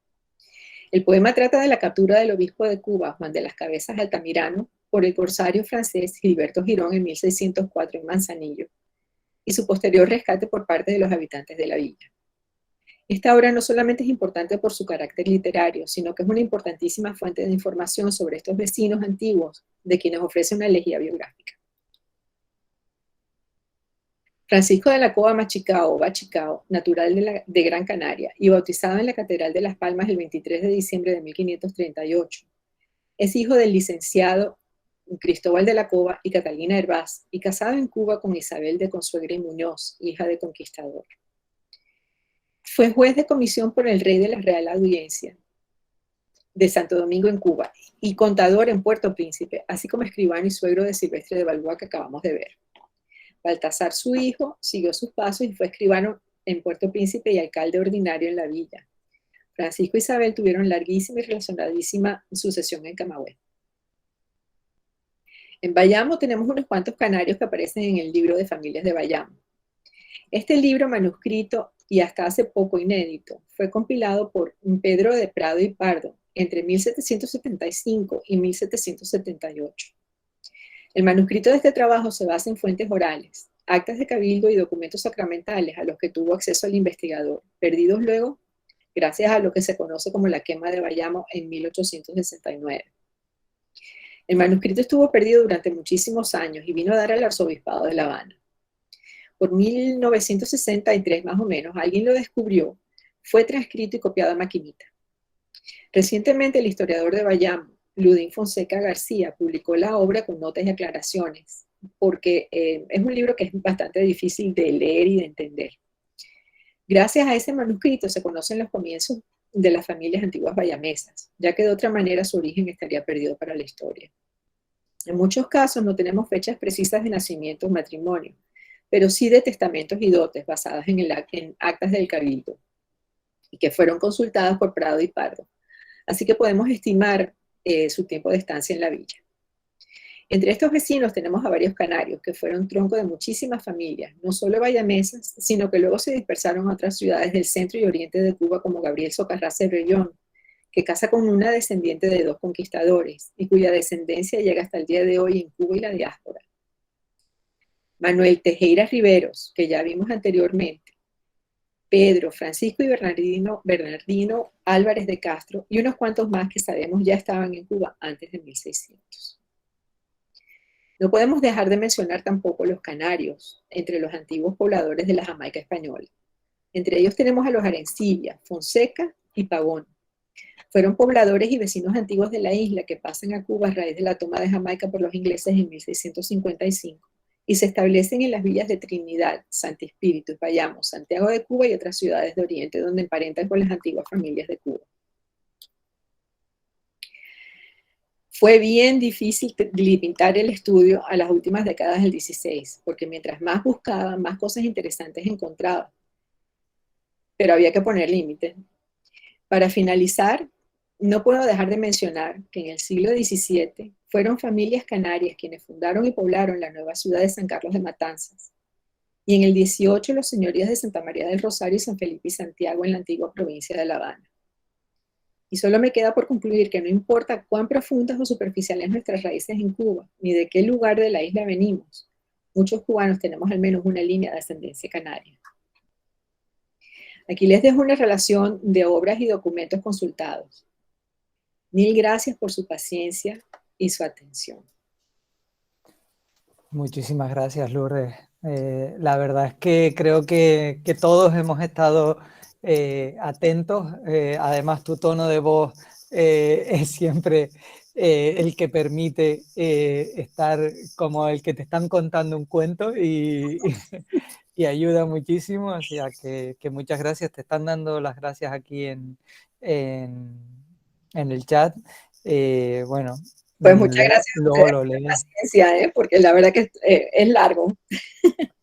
El poema trata de la captura del obispo de Cuba, Juan de las Cabezas Altamirano, por el corsario francés Gilberto Girón en 1604 en Manzanillo, y su posterior rescate por parte de los habitantes de la villa. Esta obra no solamente es importante por su carácter literario, sino que es una importantísima fuente de información sobre estos vecinos antiguos, de quienes ofrece una elegía biográfica. Francisco de la Cova Machicao, Bachicao, natural de Gran Canaria y bautizado en la Catedral de Las Palmas el 23 de diciembre de 1538, es hijo del licenciado Cristóbal de la Cova y Catalina Hervás, y casado en Cuba con Isabel de Consuegra y Muñoz, hija de conquistador. Fue juez de comisión por el rey de la Real Audiencia de Santo Domingo en Cuba y contador en Puerto Príncipe, así como escribano y suegro de Silvestre de Balboa que acabamos de ver. Baltasar, su hijo, siguió sus pasos y fue escribano en Puerto Príncipe y alcalde ordinario en la villa. Francisco e Isabel tuvieron larguísima y relacionadísima sucesión en Camagüey. En Bayamo tenemos unos cuantos canarios que aparecen en el libro de familias de Bayamo. Este libro manuscrito y hasta hace poco inédito fue compilado por Pedro de Prado y Pardo entre 1775 y 1778. El manuscrito de este trabajo se basa en fuentes orales, actas de cabildo y documentos sacramentales a los que tuvo acceso el investigador, perdidos luego gracias a lo que se conoce como la quema de Bayamo en 1869. El manuscrito estuvo perdido durante muchísimos años y vino a dar al arzobispado de La Habana. Por 1963 más o menos, alguien lo descubrió, fue transcrito y copiado a maquinita. Recientemente el historiador de Bayamo, Ludín Fonseca García, publicó la obra con notas y aclaraciones, porque es un libro que es bastante difícil de leer y de entender. Gracias a ese manuscrito se conocen los comienzos de las familias antiguas bayamesas, ya que de otra manera su origen estaría perdido para la historia. En muchos casos no tenemos fechas precisas de nacimiento o matrimonio, pero sí de testamentos y dotes basadas en actas del cabildo, y que fueron consultadas por Prado y Pardo. Así que podemos estimar su tiempo de estancia en la villa. Entre estos vecinos tenemos a varios canarios que fueron tronco de muchísimas familias, no solo bayamesas, sino que luego se dispersaron a otras ciudades del centro y oriente de Cuba como Gabriel Socarrás Cervellón, que casa con una descendiente de 2 conquistadores y cuya descendencia llega hasta el día de hoy en Cuba y la diáspora. Manuel Tejera Riveros, que ya vimos anteriormente, Pedro, Francisco y Bernardino Álvarez de Castro y unos cuantos más que sabemos ya estaban en Cuba antes de 1600. No podemos dejar de mencionar tampoco los canarios, entre los antiguos pobladores de la Jamaica española. Entre ellos tenemos a los Arencibia, Fonseca y Pavón. Fueron pobladores y vecinos antiguos de la isla que pasan a Cuba a raíz de la toma de Jamaica por los ingleses en 1655 y se establecen en las villas de Trinidad, Santi Espíritu, Bayamo, Santiago de Cuba y otras ciudades de Oriente donde emparentan con las antiguas familias de Cuba. Fue bien difícil limitar el estudio a las últimas décadas del 16, porque mientras más buscaba, más cosas interesantes encontraba. Pero había que poner límites. Para finalizar, no puedo dejar de mencionar que en el siglo XVII fueron familias canarias quienes fundaron y poblaron la nueva ciudad de San Carlos de Matanzas. Y en el XVIII los señorías de Santa María del Rosario y San Felipe y Santiago en la antigua provincia de La Habana. Y solo me queda por concluir que no importa cuán profundas o superficiales nuestras raíces en Cuba, ni de qué lugar de la isla venimos, muchos cubanos tenemos al menos una línea de ascendencia canaria. Aquí les dejo una relación de obras y documentos consultados. Mil gracias por su paciencia y su atención. Muchísimas gracias, Lourdes. La verdad es que creo que todos hemos estado atentos. Además, tu tono de voz es siempre el que permite estar como el que te están contando un cuento y ayuda muchísimo. O sea, que muchas gracias. Te están dando las gracias aquí en el chat. Bueno, Pues muchas gracias a luego ustedes lo por la leo. paciencia, porque la verdad que es largo.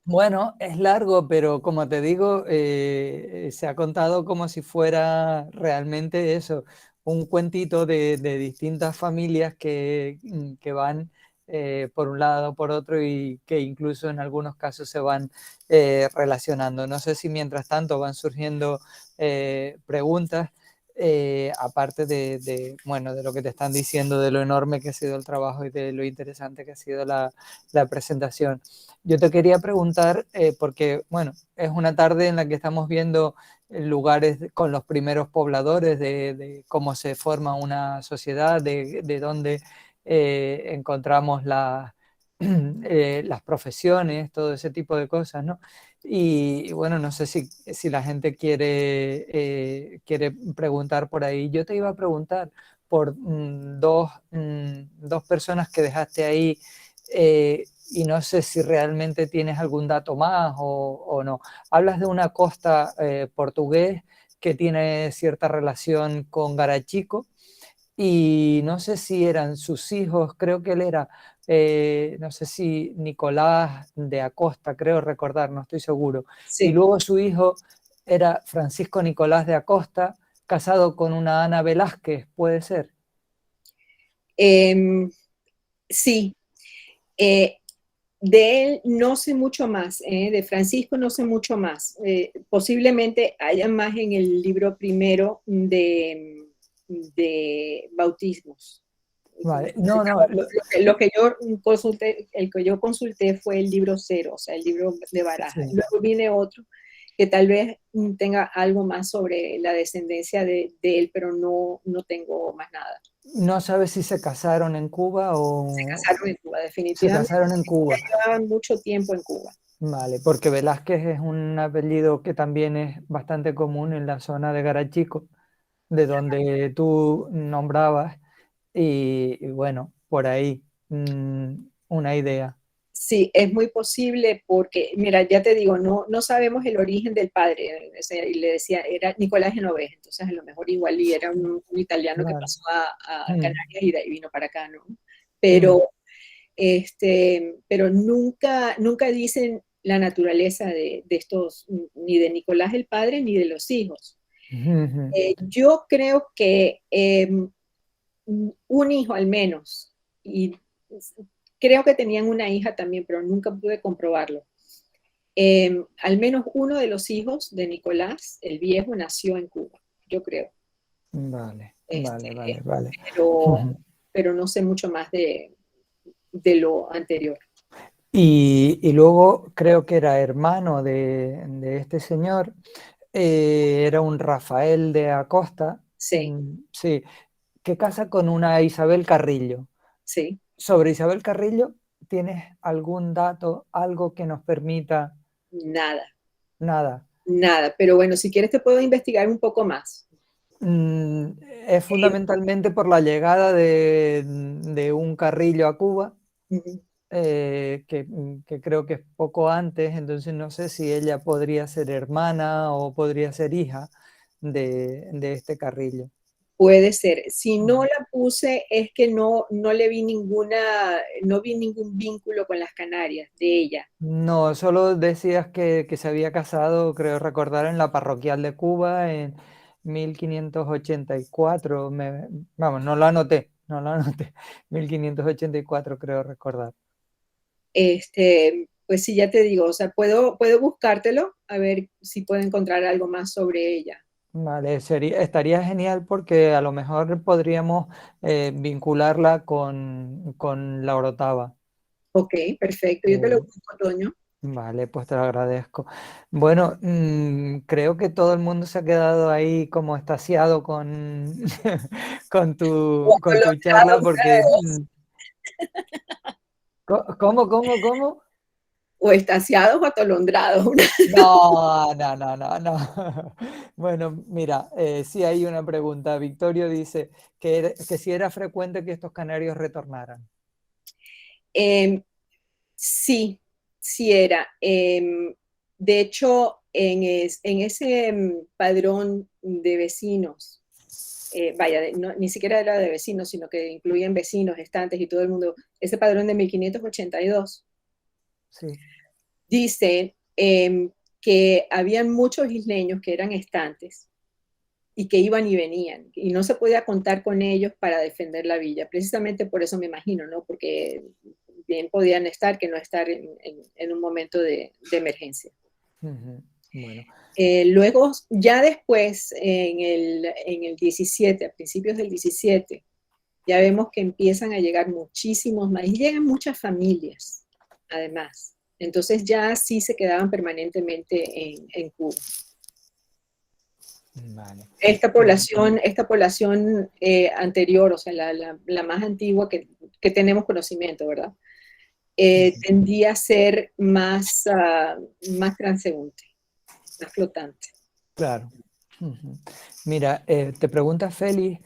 Bueno, es largo, pero como te digo, se ha contado como si fuera realmente eso, un cuentito de distintas familias que van por un lado, por otro y que incluso en algunos casos se van relacionando. No sé si mientras tanto van surgiendo preguntas, aparte bueno, de lo que te están diciendo, de lo enorme que ha sido el trabajo y de lo interesante que ha sido la presentación. Yo te quería preguntar, porque bueno, es una tarde en la que estamos viendo lugares con los primeros pobladores de cómo se forma una sociedad, de dónde encontramos las profesiones, todo ese tipo de cosas, ¿no? Y bueno, no sé si la gente quiere preguntar por ahí. Yo te iba a preguntar por dos personas que dejaste ahí, y no sé si realmente tienes algún dato más o no. Hablas de una costa portugués que tiene cierta relación con Garachico y no sé si eran sus hijos, creo que él era, no sé si Nicolás de Acosta, creo recordar, no estoy seguro. Y Sí. luego su hijo era Francisco Nicolás de Acosta, casado con una Ana Velázquez, ¿puede ser? Em, sí, eh, de él no sé mucho más, de Francisco no sé mucho más. Posiblemente haya más en el libro primero de bautismos. Vale, no, no, Lo que yo consulté, el que yo consulté fue el libro cero, o sea, el libro de Baraja. sí. Luego viene otro que tal vez tenga algo más sobre la descendencia de él, pero no tengo más nada. No sabes si se casaron en Cuba Se o casaron en Cuba, se definitivamente casaron en ya Cuba. llevaban mucho tiempo en Cuba. Vale, porque Velázquez es un apellido que también es bastante común en la zona de Garachico, de donde tú nombrabas, y bueno, por ahí una idea. Sí, es muy posible porque, mira, ya te digo, no sabemos el origen del padre. O sea, y le decía, era Nicolás Genovés, entonces a lo mejor igual y era un italiano que Vale. pasó a Mm, Canarias y de ahí vino para acá, ¿no? mm, Pero, pero nunca dicen la naturaleza de estos, ni de Nicolás el padre, ni de los hijos. ujú. Yo creo que un hijo al menos, y creo que tenían una hija también, pero nunca pude comprobarlo. Al menos uno de los hijos de Nicolás, el viejo, nació en Cuba, yo creo. Vale, vale, vale, Este, vale. pero, Ujú. pero no sé mucho más de lo anterior. Y luego creo que era hermano de este señor, era un Rafael de Acosta, Sí, sí, que casa con una Isabel Carrillo. sí, Sobre Isabel Carrillo, ¿tienes algún dato, algo que nos permita? nada, Nada. nada. Pero bueno, si quieres te puedo investigar un poco más. Mm, es Eh, fundamentalmente por la llegada de un Carrillo a Cuba, Ujú. que creo que es poco antes, entonces no sé si ella podría ser hermana o podría ser hija de este Carrillo. Puede ser. Si no Ujú. la puse es que no le vi no vi ningún vínculo con las Canarias de ella. No, solo decías que se había casado, creo recordar, en la parroquial de Cuba en 1584. Vamos, no lo anoté, no lo anoté. 1584 creo recordar. Pues sí, ya te digo, o sea, puedo buscártelo a ver si puedo encontrar algo más sobre ella. Vale, estaría genial porque a lo mejor podríamos vincularla con la Orotava. Ok, perfecto, yo te lo Eh, busco, Toño. Vale, pues te lo agradezco. Bueno, creo que todo el mundo se ha quedado ahí como extasiado O con tu charla atolondrado, porque... ¿Cómo? o extasiados o atolondrados. No, no, no, no, no. Bueno, mira, sí hay una pregunta. Victorio dice que si era frecuente que estos canarios retornaran. Em, sí, sí era. De hecho, en ese padrón de vecinos, vaya, ni siquiera era de vecinos, sino que incluyen vecinos, estantes y todo el mundo, ese padrón de 1582 Sí. dice que habían muchos isleños que eran estantes y que iban y venían, y no se podía contar con ellos para defender la villa. Precisamente por eso me imagino, ¿no? Porque bien podían estar que no estar en un momento de emergencia. Bueno. Luego, ya después, en el 17, a principios del 17, ya vemos que empiezan a llegar muchísimos más, y llegan muchas familias, además. Entonces ya sí se quedaban permanentemente en Cuba. Vale. Esta población anterior, o sea, la más antigua que tenemos conocimiento, ¿verdad? Tendía a ser más, más transeúnte, más flotante. Claro. Mira, te pregunta Félix,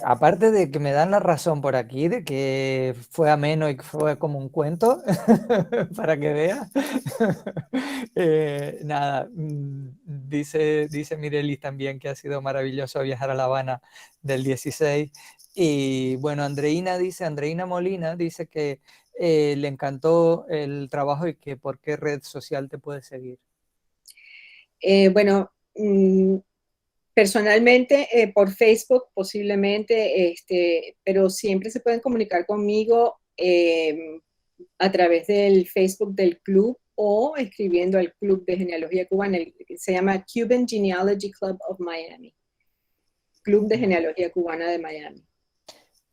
aparte de que me dan la razón por aquí, de que fue ameno y que fue como un cuento, para que veas, nada, dice Mirelis también que ha sido maravilloso viajar a La Habana del 16. Y bueno, Andreina Molina dice que le encantó el trabajo y que por qué red social te puede seguir. Bueno, personalmente por Facebook posiblemente, pero siempre se pueden comunicar conmigo a través del Facebook del club o escribiendo al Club de Genealogía Cubana, se llama Cuban Genealogy Club of Miami, Club de Genealogía Cubana de Miami.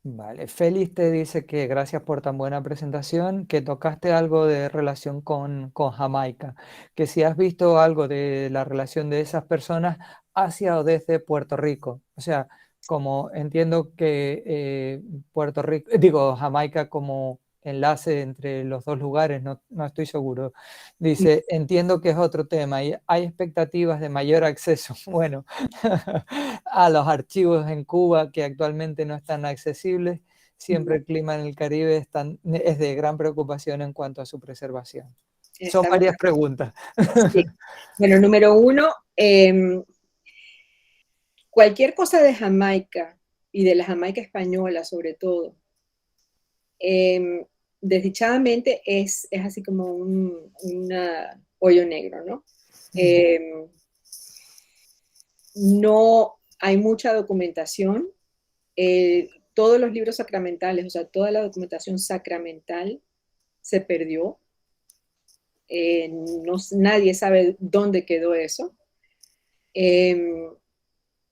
Vale, Félix te dice que gracias por tan buena presentación, que tocaste algo de relación con Jamaica, que si has visto algo de la relación de esas personas hacia o desde Puerto Rico. O sea, como entiendo que Puerto Rico, digo, Jamaica como enlace entre los dos lugares, no estoy seguro. Dice, entiendo que es otro tema y hay expectativas de mayor acceso. Bueno, a los archivos en Cuba que actualmente no están accesibles. Siempre el clima en el Caribe es de gran preocupación en cuanto a su preservación. Son Estamos, varias preguntas. sí. Bueno, número uno, cualquier cosa de Jamaica y de la Jamaica española sobre todo, desdichadamente es así como un hoyo negro, ¿no? No hay mucha documentación. Todos los libros sacramentales, o sea, toda la documentación sacramental se perdió. Nadie sabe dónde quedó eso.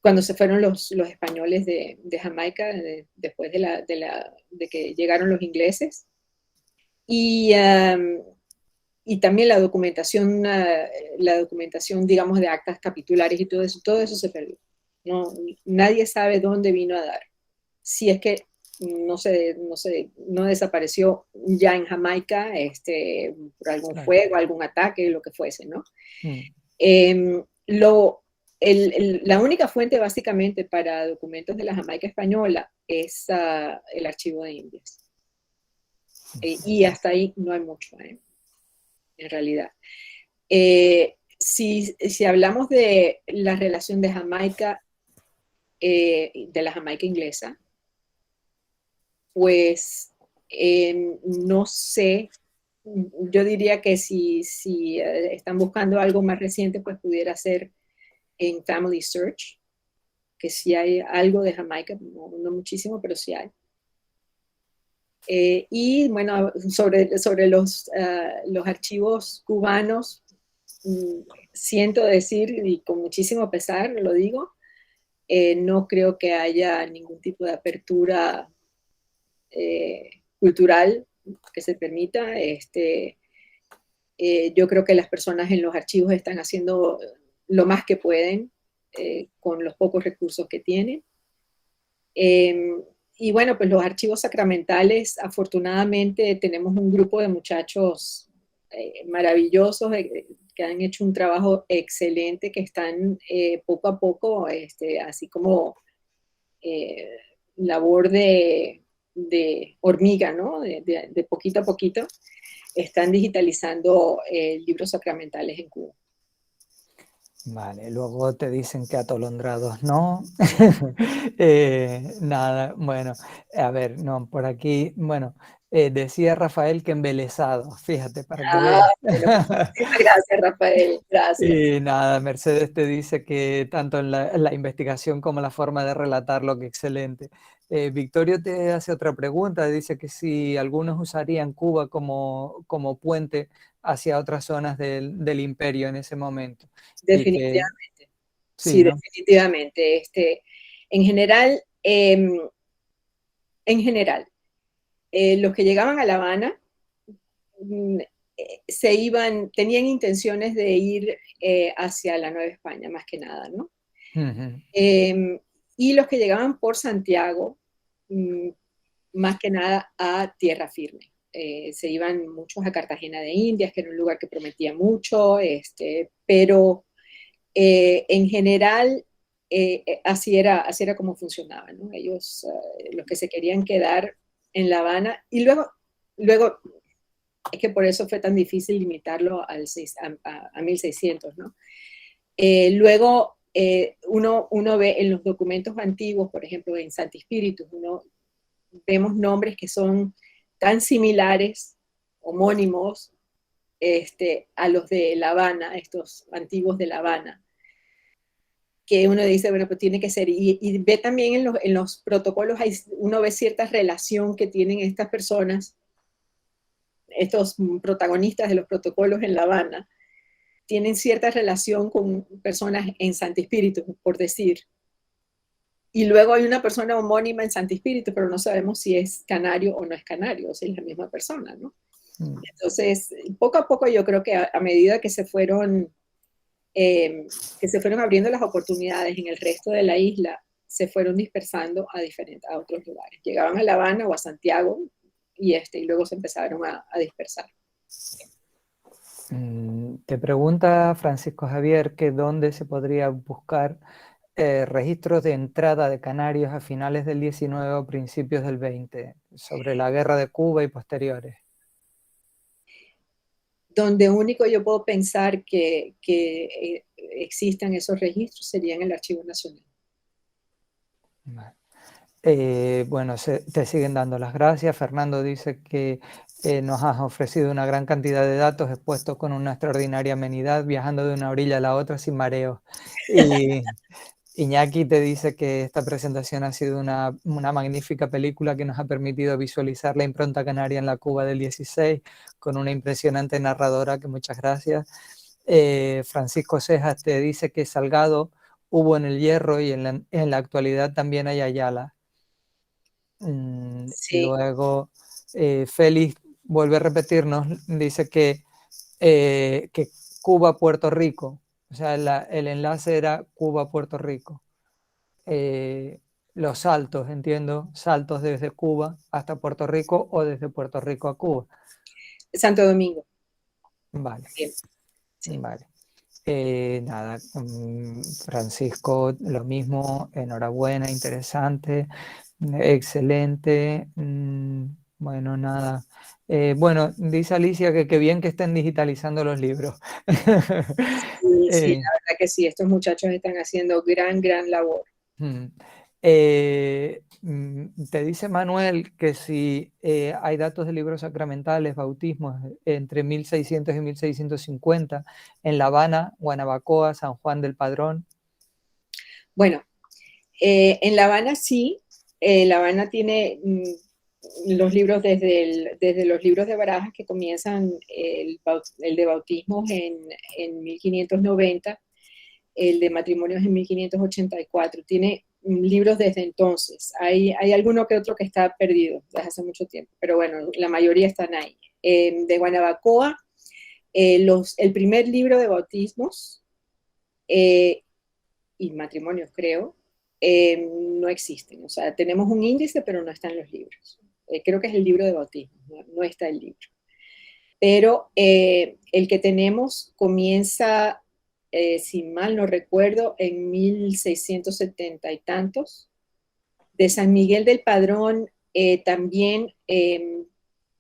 Cuando se fueron los españoles de Jamaica, después de que llegaron los ingleses. Y también la documentación, digamos, de actas capitulares y todo eso se perdió. No, nadie sabe dónde vino a dar. Si es que no desapareció ya en Jamaica por algún fuego, algún ataque, lo que fuese, ¿no? La única fuente básicamente para documentos de la Jamaica española es el archivo de Indias. Y hasta ahí no hay mucho, en realidad. Si hablamos de la relación de Jamaica, de la Jamaica inglesa, pues no sé, yo diría que si están buscando algo más reciente, pues pudiera ser en Family Search, que sí hay algo de Jamaica, no muchísimo, pero sí hay. Y bueno, sobre los archivos cubanos, siento decir, y con muchísimo pesar lo digo, no creo que haya ningún tipo de apertura cultural que se permita. Yo creo que las personas en los archivos están haciendo lo más que pueden con los pocos recursos que tienen. Y bueno, pues los archivos sacramentales, afortunadamente tenemos un grupo de muchachos maravillosos que han hecho un trabajo excelente, que están poco a poco, así como labor de hormiga, ¿no? De poquito a poquito, están digitalizando libros sacramentales en Cuba. Vale, luego te dicen que atolondrados no. Nada, bueno, a ver, no, por aquí, bueno, Decía Rafael que embelesado, fíjate, para que Ah, veas. bueno, muchísimas gracias, Rafael. Gracias. Y nada, Mercedes te dice que tanto en la investigación como la forma de relatarlo, que excelente. Victorio te hace otra pregunta, dice que si algunos usarían Cuba como puente hacia otras zonas del imperio en ese momento. Y que Definitivamente. sí, Sí, ¿no? definitivamente. En general, los que llegaban a La Habana mm, tenían intenciones de ir hacia la Nueva España, más que nada, ¿no? Ujú. Y los que llegaban por Santiago, mm, más que nada a tierra firme. Se iban muchos a Cartagena de Indias, que era un lugar que prometía mucho, pero en general así era como funcionaba, ¿no? Ellos, los que se querían quedar en La Habana, y luego es que por eso fue tan difícil limitarlo a 1600, ¿no? Luego, uno ve en los documentos antiguos, por ejemplo, en Santi Spíritus, vemos nombres que son tan similares, homónimos, a los de La Habana, estos antiguos de La Habana, que uno dice, bueno, pues tiene que ser, y ve también en los protocolos, uno ve cierta relación que tienen estas personas, estos protagonistas de los protocolos en La Habana, tienen cierta relación con personas en Santi Espíritu, por decir. Y luego hay una persona homónima en Santi Espíritu, pero no sabemos si es canario o no es canario, o si es la misma persona, ¿no? Mm. Entonces, poco a poco yo creo que a medida que se fueron abriendo las oportunidades en el resto de la isla, se fueron dispersando a otros lugares. Llegaban a La Habana o a Santiago y luego se empezaron a dispersar. Te pregunta Francisco Javier que dónde se podría buscar registros de entrada de canarios a finales del 19 o principios del 20 sobre la guerra de Cuba y posteriores. Donde único yo puedo pensar que existan esos registros sería en el Archivo Nacional. Vale. Bueno, te siguen dando las gracias. Fernando dice que nos has ofrecido una gran cantidad de datos expuestos con una extraordinaria amenidad, viajando de una orilla a la otra sin mareos. Y Iñaki te dice que esta presentación ha sido una magnífica película que nos ha permitido visualizar la impronta canaria en la Cuba del 16 con una impresionante narradora, que muchas gracias. Francisco Cejas te dice que Salgado hubo en el Hierro y en la actualidad también hay Ayala. Sí, Luego, Félix vuelve a repetirnos, dice que Cuba-Puerto Rico, o sea, el enlace era Cuba-Puerto Rico. Eh, los saltos, entiendo, saltos desde Cuba hasta Puerto Rico o desde Puerto Rico a Cuba. Santo Domingo. Vale, Bien, sí. vale. Nada, Francisco, lo mismo, enhorabuena, interesante, excelente. Bueno, nada. Bueno, dice Alicia que qué bien que estén digitalizando los libros. Sí, sí, Eh, la verdad que sí, estos muchachos están haciendo gran labor. mm, te dice Manuel que si hay datos de libros sacramentales, bautismos entre 1600 y 1650 en La Habana, Guanabacoa, San Juan del Padrón. Bueno, en La Habana sí, La Habana tiene los libros desde los libros de Barajas que comienzan el de bautismos en 1590, el de matrimonios en 1584. Tiene libros desde entonces. Hay alguno que otro que está perdido desde hace mucho tiempo, pero bueno, la mayoría están ahí. De Guanabacoa, el primer libro de bautismos eh, y matrimonios, creo, no existen. O sea, tenemos un índice, pero no están los libros. Creo que es el libro de bautismo, no está el libro. Pero el que tenemos comienza, si mal no recuerdo, en 1670 y tantos. De San Miguel del Padrón también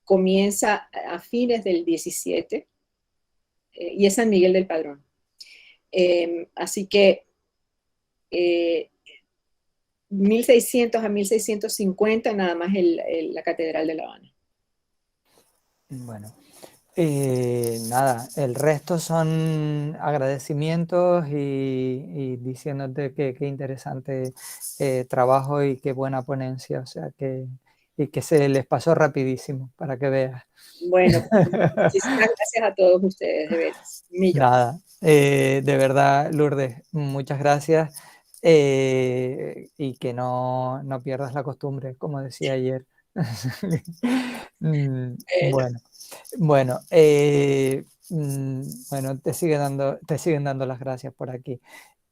comienza a fines del 17 y es San Miguel del Padrón. Así que 1600 a 1650 nada más la Catedral de La Habana. Bueno, nada, el resto son agradecimientos y diciéndote que qué interesante trabajo y qué buena ponencia, o sea que, y que se les pasó rapidísimo, para que veas. Bueno, muchísimas gracias a todos ustedes, de veras. Un millón. Nada, de verdad, Lourdes, muchas gracias y que no pierdas la costumbre, como decía ayer. Bueno, Bueno, bueno, bueno, te siguen dando las gracias por aquí.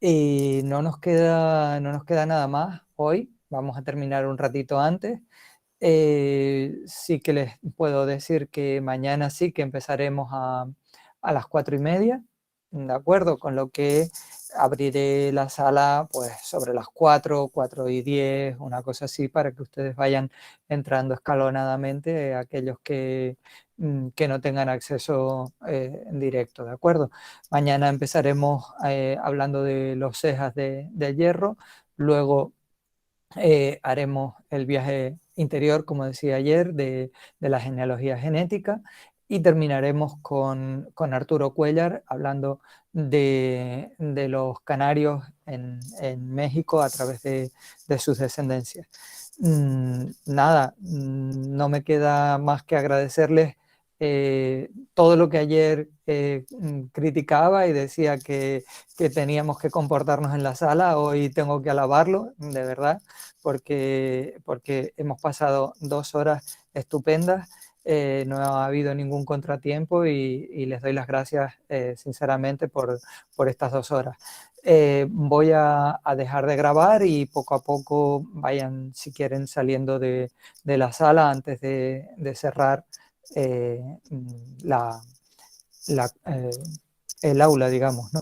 No nos queda nada más hoy. Vamos a terminar un ratito antes. Sí que les puedo decir que mañana sí que empezaremos a las 4:30, ¿de acuerdo? Con lo que abriré la sala pues sobre las 4:10, una cosa así, para que ustedes vayan entrando escalonadamente, aquellos que no tengan acceso en directo, ¿de acuerdo? Mañana empezaremos hablando de los cejas de hierro, luego haremos el viaje interior, como decía ayer, de la genealogía genética y terminaremos con Arturo Cuellar hablando de los canarios en México a través de sus descendencias. Nada, no me queda más que agradecerles todo lo que ayer criticaba y decía que teníamos que comportarnos en la sala. Hoy tengo que alabarlo, de verdad, porque hemos pasado 2 horas estupendas, no ha habido ningún contratiempo y les doy las gracias sinceramente por estas 2 horas. Voy a dejar de grabar y poco a poco vayan, si quieren, saliendo de la sala antes de cerrar eh, la, la, el aula, digamos, ¿no?